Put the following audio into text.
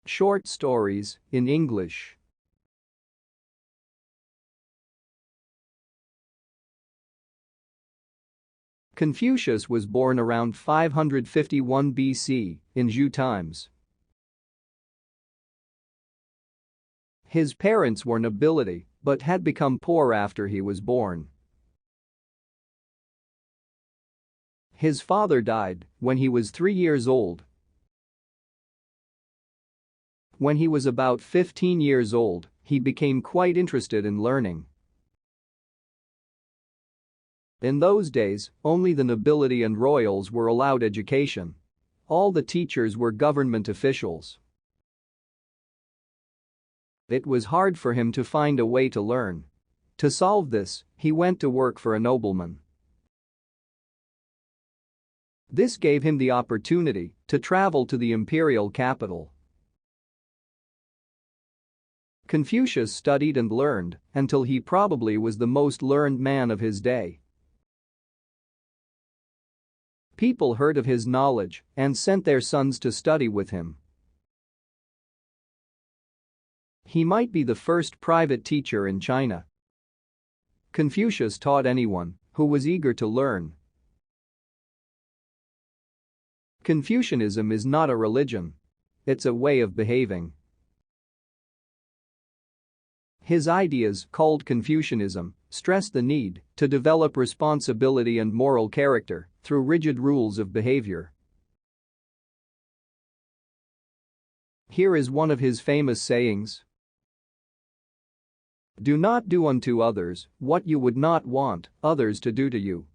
Short stories in English. Confucius was born around 551 BC in Zhou times. His parents were nobility but had become poor after he was born. His father died when he was 3 years old. When he was about 15 years old, he became quite interested in learning. In those days, only the nobility and royals were allowed education. All the teachers were government officials. It was hard for him to find a way to learn. To solve this, he went to work for a nobleman. This gave him the opportunity to travel to the imperial capital. Confucius studied and learned until he probably was the most learned man of his day. People heard of his knowledge and sent their sons to study with him. He might be the first private teacher in China. Confucius taught anyone who was eager to learn. Confucianism is not a religion. It's a way of behaving. His ideas, called Confucianism, stress the need to develop responsibility and moral character through rigid rules of behavior. Here is one of his famous sayings. Do not do unto others what you would not want others to do to you.